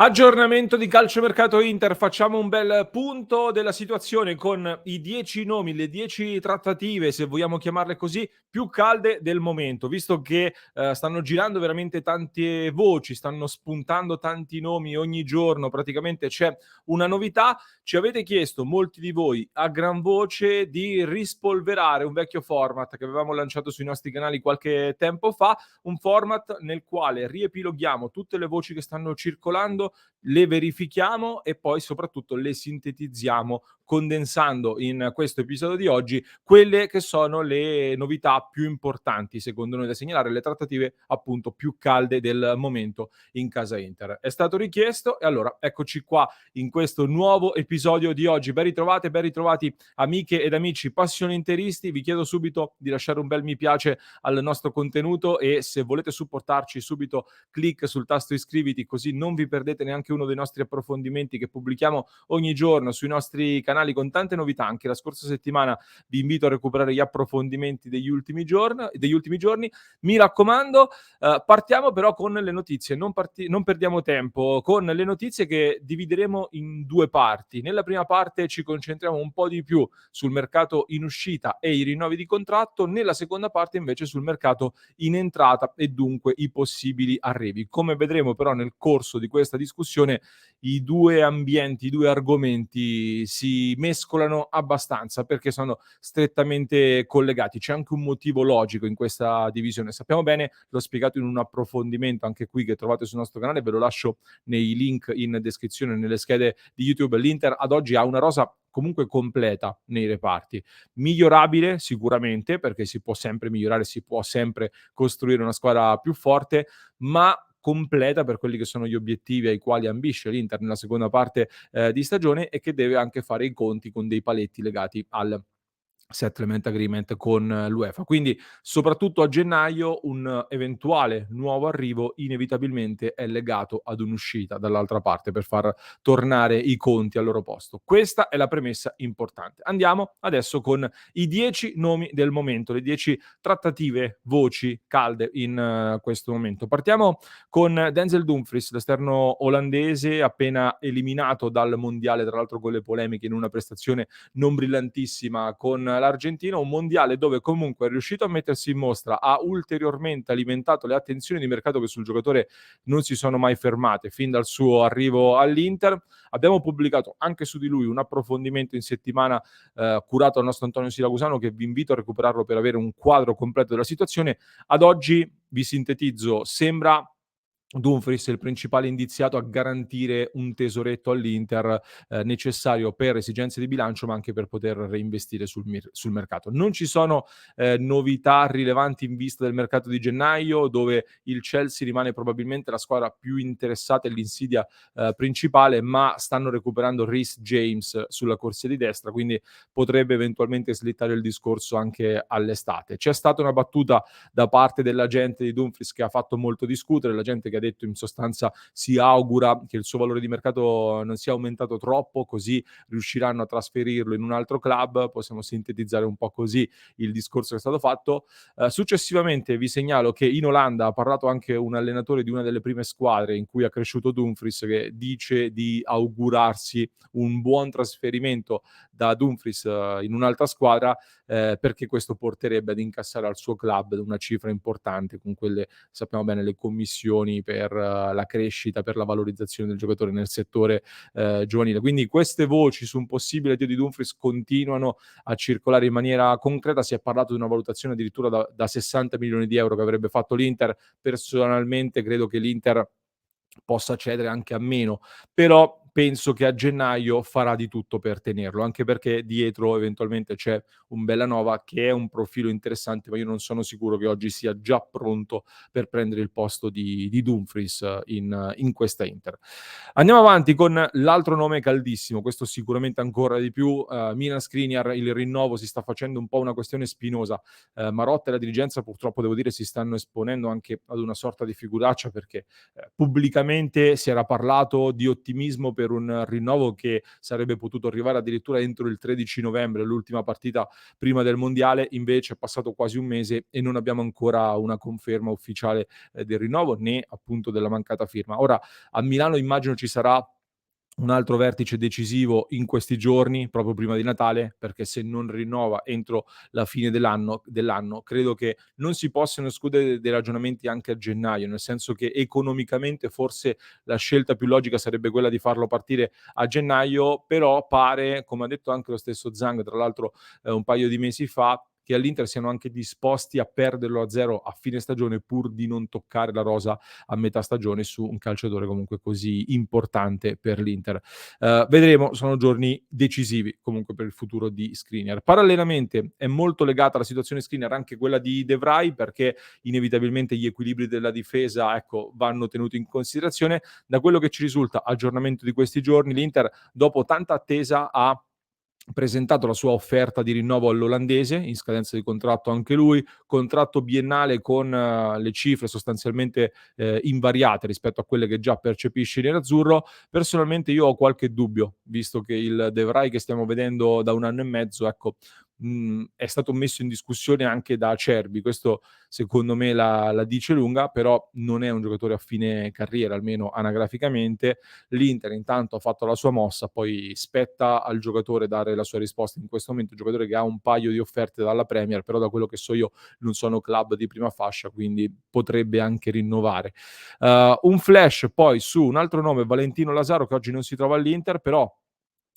Aggiornamento di calciomercato Inter, facciamo un bel punto della situazione con i 10 nomi, le 10 trattative, se vogliamo chiamarle così, più calde del momento, visto che stanno girando veramente tante voci, stanno spuntando tanti nomi ogni giorno, praticamente c'è una novità. Ci avete chiesto, molti di voi, a gran voce di rispolverare un vecchio format che avevamo lanciato sui nostri canali qualche tempo fa, un format nel quale riepiloghiamo tutte le voci che stanno circolando, le verifichiamo e poi soprattutto le sintetizziamo, condensando in questo episodio di oggi quelle che sono le novità più importanti secondo noi da segnalare, le trattative appunto più calde del momento in casa Inter. È stato richiesto e allora eccoci qua in questo nuovo episodio di oggi. Ben ritrovate, ben ritrovati amiche ed amici passioni interisti. Vi chiedo subito di lasciare un bel mi piace al nostro contenuto e se volete supportarci subito clic sul tasto iscriviti, così non vi perdete neanche uno dei nostri approfondimenti che pubblichiamo ogni giorno sui nostri canali con tante novità. Anche la scorsa settimana vi invito a recuperare gli approfondimenti degli ultimi giorni. Mi raccomando, partiamo però con le notizie, non perdiamo tempo con le notizie che divideremo in due parti. Nella prima parte ci concentriamo un po' di più sul mercato in uscita e i rinnovi di contratto, nella seconda parte invece sul mercato in entrata e dunque i possibili arrivi. Come vedremo però nel corso di questa discussione, i due ambienti, i due argomenti si mescolano abbastanza perché sono strettamente collegati. C'è anche un motivo logico in questa divisione. Sappiamo bene, l'ho spiegato in un approfondimento anche qui che trovate sul nostro canale, ve lo lascio nei link in descrizione, nelle schede di YouTube. L'Inter ad oggi ha una rosa comunque completa nei reparti, migliorabile sicuramente perché si può sempre migliorare, si può sempre costruire una squadra più forte, ma completa per quelli che sono gli obiettivi ai quali ambisce l'Inter nella seconda parte di stagione e che deve anche fare i conti con dei paletti legati al settlement agreement con l'UEFA. Quindi soprattutto a gennaio un eventuale nuovo arrivo inevitabilmente è legato ad un'uscita dall'altra parte per far tornare i conti al loro posto. Questa è la premessa importante. Andiamo adesso con i 10 nomi del momento, le 10 trattative, voci calde in questo momento. Partiamo con Denzel Dumfries, l'esterno olandese appena eliminato dal mondiale, tra l'altro con le polemiche in una prestazione non brillantissima con l'Argentina, un mondiale dove comunque è riuscito a mettersi in mostra, ha ulteriormente alimentato le attenzioni di mercato che sul giocatore non si sono mai fermate fin dal suo arrivo all'Inter. Abbiamo pubblicato anche su di lui un approfondimento in settimana curato dal nostro Antonio Siracusano che vi invito a recuperarlo per avere un quadro completo della situazione. Ad oggi vi sintetizzo, sembra Dumfries il principale indiziato a garantire un tesoretto all'Inter necessario per esigenze di bilancio, ma anche per poter reinvestire sul mercato. Non ci sono novità rilevanti in vista del mercato di gennaio, dove il Chelsea rimane probabilmente la squadra più interessata e l'insidia principale, ma stanno recuperando Reece James sulla corsia di destra, quindi potrebbe eventualmente slittare il discorso anche all'estate. C'è stata una battuta da parte dell'agente di Dumfries che ha fatto molto discutere, la gente che ha detto in sostanza si augura che il suo valore di mercato non sia aumentato troppo, così riusciranno a trasferirlo in un altro club. Possiamo sintetizzare un po' così il discorso che è stato fatto. Successivamente vi segnalo che in Olanda ha parlato anche un allenatore di una delle prime squadre in cui ha cresciuto Dumfries, che dice di augurarsi un buon trasferimento da Dumfries in un'altra squadra, perché questo porterebbe ad incassare al suo club una cifra importante con quelle, sappiamo bene, le commissioni per la crescita, per la valorizzazione del giocatore nel settore giovanile. Quindi queste voci su un possibile addio di Dumfries continuano a circolare in maniera concreta. Si è parlato di una valutazione addirittura da 60 milioni di euro che avrebbe fatto l'Inter. Personalmente credo che l'Inter possa cedere anche a meno, però penso che a gennaio farà di tutto per tenerlo, anche perché dietro eventualmente c'è un Bellanova che è un profilo interessante, ma io non sono sicuro che oggi sia già pronto per prendere il posto di Dumfries in questa Inter. Andiamo avanti con l'altro nome caldissimo, questo sicuramente ancora di più, Milan Skriniar. Il rinnovo si sta facendo un po' una questione spinosa. Marotta e la dirigenza purtroppo devo dire si stanno esponendo anche ad una sorta di figuraccia perché pubblicamente si era parlato di ottimismo per un rinnovo che sarebbe potuto arrivare addirittura entro il 13 novembre, l'ultima partita prima del mondiale. Invece è passato quasi un mese e non abbiamo ancora una conferma ufficiale del rinnovo, né appunto della mancata firma. Ora a Milano immagino ci sarà un altro vertice decisivo in questi giorni, proprio prima di Natale, perché se non rinnova entro la fine dell'anno, credo che non si possano escludere dei ragionamenti anche a gennaio, nel senso che economicamente forse la scelta più logica sarebbe quella di farlo partire a gennaio, però pare, come ha detto anche lo stesso Zhang, tra l'altro un paio di mesi fa, che all'Inter siano anche disposti a perderlo a zero a fine stagione pur di non toccare la rosa a metà stagione su un calciatore comunque così importante per l'Inter. Vedremo, sono giorni decisivi comunque per il futuro di Skriniar. Parallelamente è molto legata alla situazione Skriniar anche quella di De Vrij, perché inevitabilmente gli equilibri della difesa, ecco, vanno tenuti in considerazione. Da quello che ci risulta, aggiornamento di questi giorni, l'Inter dopo tanta attesa ha presentato la sua offerta di rinnovo all'olandese, in scadenza di contratto anche lui, contratto biennale con le cifre sostanzialmente invariate rispetto a quelle che già percepisce nerazzurro. Personalmente io ho qualche dubbio, visto che il De Vrij che stiamo vedendo da 1 anno e mezzo, ecco, è stato messo in discussione anche da Acerbi. Questo secondo me la dice lunga, però non è un giocatore a fine carriera, almeno anagraficamente. L'Inter intanto ha fatto la sua mossa, poi spetta al giocatore dare la sua risposta. In questo momento un giocatore che ha un paio di offerte dalla Premier, però da quello che so io non sono club di prima fascia, quindi potrebbe anche rinnovare. Un flash poi su un altro nome, Valentino Lazaro, che oggi non si trova all'Inter, però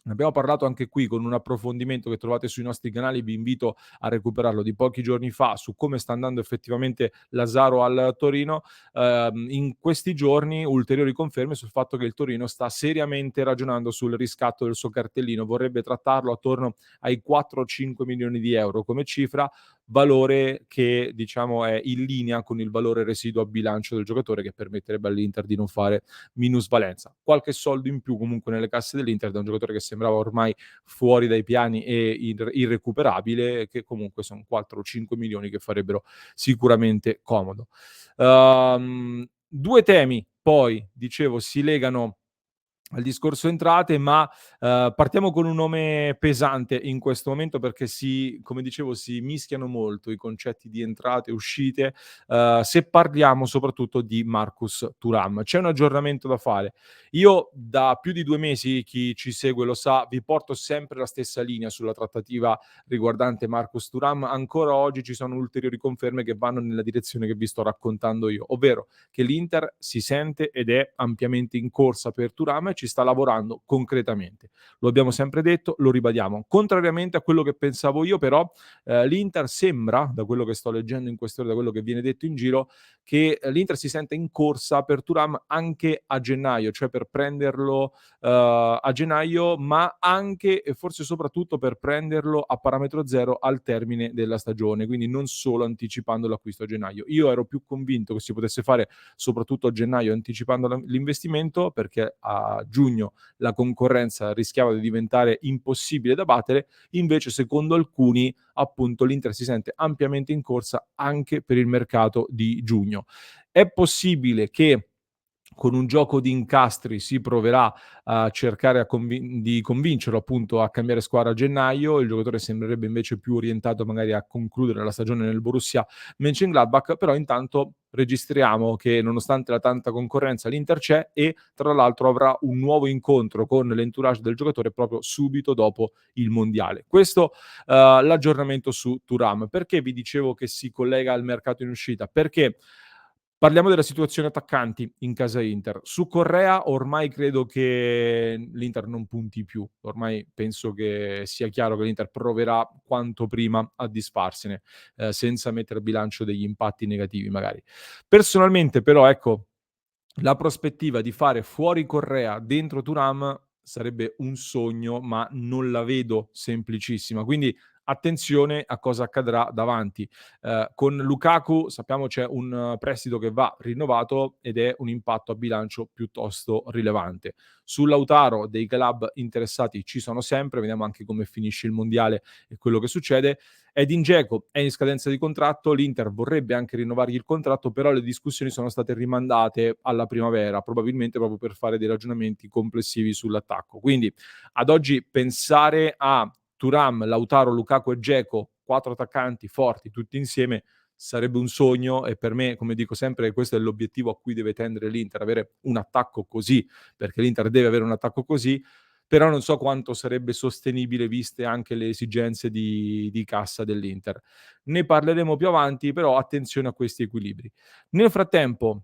ne abbiamo parlato anche qui con un approfondimento che trovate sui nostri canali, vi invito a recuperarlo, di pochi giorni fa, su come sta andando effettivamente Lazaro al Torino. In questi giorni ulteriori conferme sul fatto che il Torino sta seriamente ragionando sul riscatto del suo cartellino, vorrebbe trattarlo attorno ai 4 o 5 milioni di euro come cifra, valore che diciamo è in linea con il valore residuo a bilancio del giocatore, che permetterebbe all'Inter di non fare minusvalenza. Qualche soldo in più comunque nelle casse dell'Inter da un giocatore che sembrava ormai fuori dai piani e irrecuperabile, che comunque sono 4 o 5 milioni che farebbero sicuramente comodo. 2 temi poi, dicevo, si legano al discorso entrate, ma partiamo con un nome pesante in questo momento perché come dicevo, si mischiano molto i concetti di entrate e uscite, se parliamo soprattutto di Marcus Thuram. C'è un aggiornamento da fare. Io da più di 2 mesi, chi ci segue lo sa, vi porto sempre la stessa linea sulla trattativa riguardante Marcus Thuram. Ancora oggi ci sono ulteriori conferme che vanno nella direzione che vi sto raccontando io, ovvero che l'Inter si sente ed è ampiamente in corsa per Thuram e ci sta lavorando concretamente. Lo abbiamo sempre detto, lo ribadiamo. Contrariamente a quello che pensavo io, però, l'Inter sembra, da quello che sto leggendo in queste ore, da quello che viene detto in giro, che l'Inter si sente in corsa per Thuram anche a gennaio, cioè per prenderlo a gennaio, ma anche e forse soprattutto per prenderlo a parametro zero al termine della stagione, quindi non solo anticipando l'acquisto a gennaio. Io ero più convinto che si potesse fare soprattutto a gennaio anticipando l'investimento, perché a giugno la concorrenza rischiava di diventare impossibile da battere. Invece secondo alcuni appunto l'Inter si sente ampiamente in corsa anche per il mercato di giugno. È possibile che con un gioco di incastri si proverà a cercare di convincerlo appunto a cambiare squadra a gennaio. Il giocatore sembrerebbe invece più orientato magari a concludere la stagione nel Borussia Mönchengladbach, però intanto registriamo che nonostante la tanta concorrenza l'Inter c'è e tra l'altro avrà un nuovo incontro con l'entourage del giocatore proprio subito dopo il mondiale. Questo l'aggiornamento su Thuram. Perché vi dicevo che si collega al mercato in uscita? Perché parliamo della situazione attaccanti in casa Inter. Su Correa ormai credo che l'Inter non punti più. Ormai penso che sia chiaro che l'Inter proverà quanto prima a disfarsene, senza mettere a bilancio degli impatti negativi magari. Personalmente però, ecco, la prospettiva di fare fuori Correa, dentro Thuram sarebbe un sogno, ma non la vedo semplicissima. Quindi attenzione a cosa accadrà davanti. Con Lukaku sappiamo c'è un prestito che va rinnovato ed è un impatto a bilancio piuttosto rilevante. Su Lautaro dei club interessati ci sono sempre, vediamo anche come finisce il mondiale e quello che succede. Edin Dzeko è in scadenza di contratto, l'Inter vorrebbe anche rinnovargli il contratto, però le discussioni sono state rimandate alla primavera, probabilmente proprio per fare dei ragionamenti complessivi sull'attacco. Quindi ad oggi pensare a Thuram, Lautaro, Lukaku e Dzeko, 4 attaccanti forti tutti insieme, sarebbe un sogno, e per me, come dico sempre, questo è l'obiettivo a cui deve tendere l'Inter, avere un attacco così, perché l'Inter deve avere un attacco così, però non so quanto sarebbe sostenibile viste anche le esigenze di cassa dell'Inter. Ne parleremo più avanti, però attenzione a questi equilibri. Nel frattempo,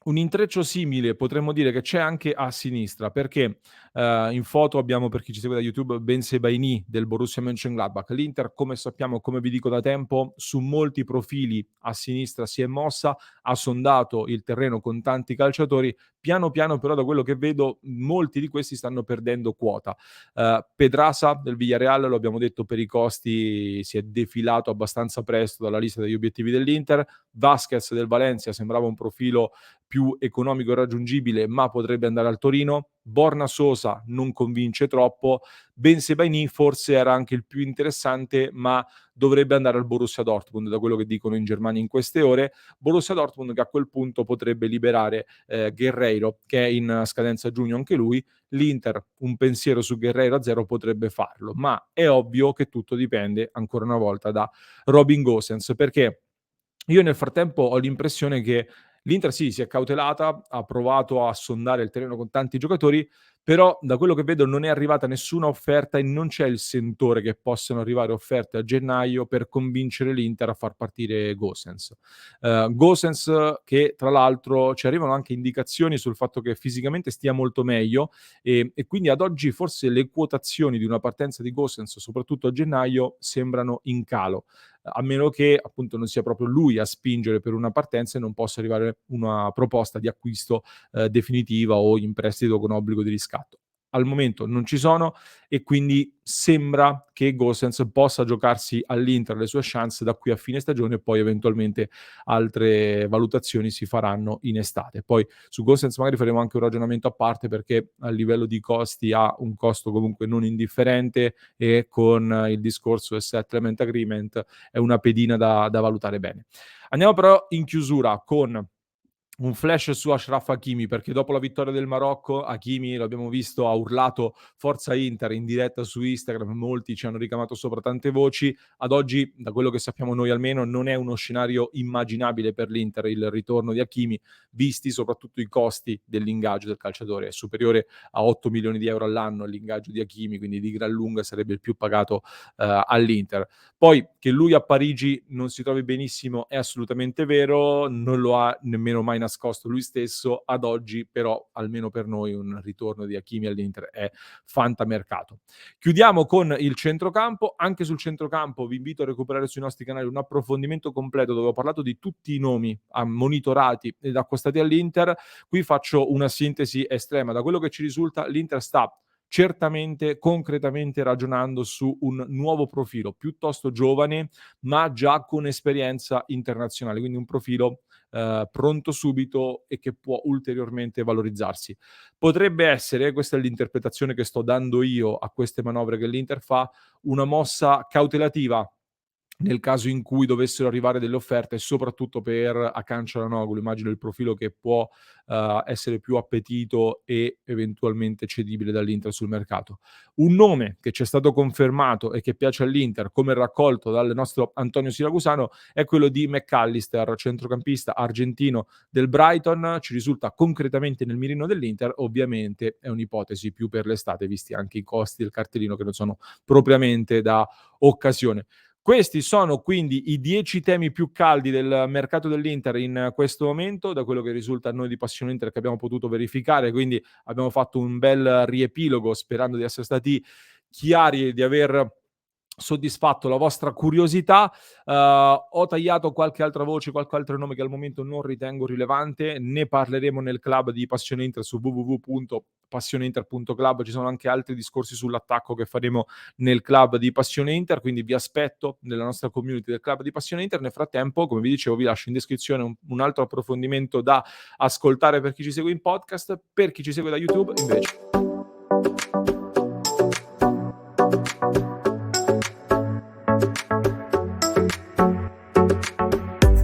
un intreccio simile potremmo dire che c'è anche a sinistra, perché in foto abbiamo, per chi ci segue da YouTube, Ben Sebaini del Borussia Mönchengladbach. L'Inter, come sappiamo, come vi dico da tempo, su molti profili a sinistra si è mossa, ha sondato il terreno con tanti calciatori. Piano piano, però, da quello che vedo, molti di questi stanno perdendo quota. Pedrasa del Villarreal, lo abbiamo detto, per i costi si è defilato abbastanza presto dalla lista degli obiettivi dell'Inter. Vasquez del Valencia sembrava un profilo più economico e raggiungibile, ma potrebbe andare al Torino. Borna Sosa non convince troppo. Ben Sebaini forse era anche il più interessante, ma dovrebbe andare al Borussia Dortmund, da quello che dicono in Germania in queste ore. Borussia Dortmund che a quel punto potrebbe liberare Guerreiro, che è in scadenza a giugno anche lui. L'Inter un pensiero su Guerreiro a zero potrebbe farlo, ma è ovvio che tutto dipende ancora una volta da Robin Gosens, perché io nel frattempo ho l'impressione che l'Inter sì, si è cautelata, ha provato a sondare il terreno con tanti giocatori, però da quello che vedo non è arrivata nessuna offerta e non c'è il sentore che possano arrivare offerte a gennaio per convincere l'Inter a far partire Gosens. Gosens che tra l'altro ci arrivano anche indicazioni sul fatto che fisicamente stia molto meglio, e quindi ad oggi forse le quotazioni di una partenza di Gosens, soprattutto a gennaio, sembrano in calo, a meno che appunto non sia proprio lui a spingere per una partenza e non possa arrivare una proposta di acquisto definitiva o in prestito con obbligo di riscatto. Al momento non ci sono, e quindi sembra che Gosens possa giocarsi all'Inter le sue chance da qui a fine stagione, e poi eventualmente altre valutazioni si faranno in estate. Poi su Gosens magari faremo anche un ragionamento a parte, perché a livello di costi ha un costo comunque non indifferente, e con il discorso del settlement agreement è una pedina da valutare bene. Andiamo però in chiusura con un flash su Achraf Hakimi, perché dopo la vittoria del Marocco, Hakimi, l'abbiamo visto, ha urlato Forza Inter in diretta su Instagram, molti ci hanno ricamato sopra tante voci. Ad oggi, da quello che sappiamo noi almeno, non è uno scenario immaginabile per l'Inter il ritorno di Hakimi, visti soprattutto i costi dell'ingaggio del calciatore. È superiore a 8 milioni di euro all'anno l'ingaggio di Hakimi, quindi di gran lunga sarebbe il più pagato all'Inter. Poi che lui a Parigi non si trovi benissimo è assolutamente vero, non lo ha nemmeno mai nascosto lui stesso. Ad oggi però, almeno per noi, un ritorno di Hakimi all'Inter è fantamercato. Chiudiamo con il centrocampo. Anche sul centrocampo vi invito a recuperare sui nostri canali un approfondimento completo dove ho parlato di tutti i nomi monitorati ed accostati all'Inter. Qui faccio una sintesi estrema. Da quello che ci risulta, l'Inter sta certamente, concretamente ragionando su un nuovo profilo, piuttosto giovane, ma già con esperienza internazionale, quindi un profilo pronto subito e che può ulteriormente valorizzarsi. Potrebbe essere, questa è l'interpretazione che sto dando io a queste manovre che l'Inter fa, una mossa cautelativa nel caso in cui dovessero arrivare delle offerte, soprattutto per Hakan Çalhanoğlu. Immagino il profilo che può essere più appetito e eventualmente cedibile dall'Inter sul mercato. Un nome che ci è stato confermato e che piace all'Inter, come raccolto dal nostro Antonio Siracusano, è quello di McAllister, centrocampista argentino del Brighton. Ci risulta concretamente nel mirino dell'Inter. Ovviamente è un'ipotesi più per l'estate, visti anche i costi del cartellino che non sono propriamente da occasione. Questi sono quindi i 10 temi più caldi del mercato dell'Inter in questo momento, da quello che risulta a noi di Passione Inter che abbiamo potuto verificare, quindi abbiamo fatto un bel riepilogo sperando di essere stati chiari e di aver soddisfatto la vostra curiosità. Ho tagliato qualche altra voce, qualche altro nome che al momento non ritengo rilevante. Ne parleremo nel club di Passione Inter su www.passioneinter.club. Ci sono anche altri discorsi sull'attacco che faremo nel club di Passione Inter, quindi vi aspetto nella nostra community del club di Passione Inter. Nel frattempo, come vi dicevo, vi lascio in descrizione un altro approfondimento da ascoltare per chi ci segue in podcast. Per chi ci segue da YouTube invece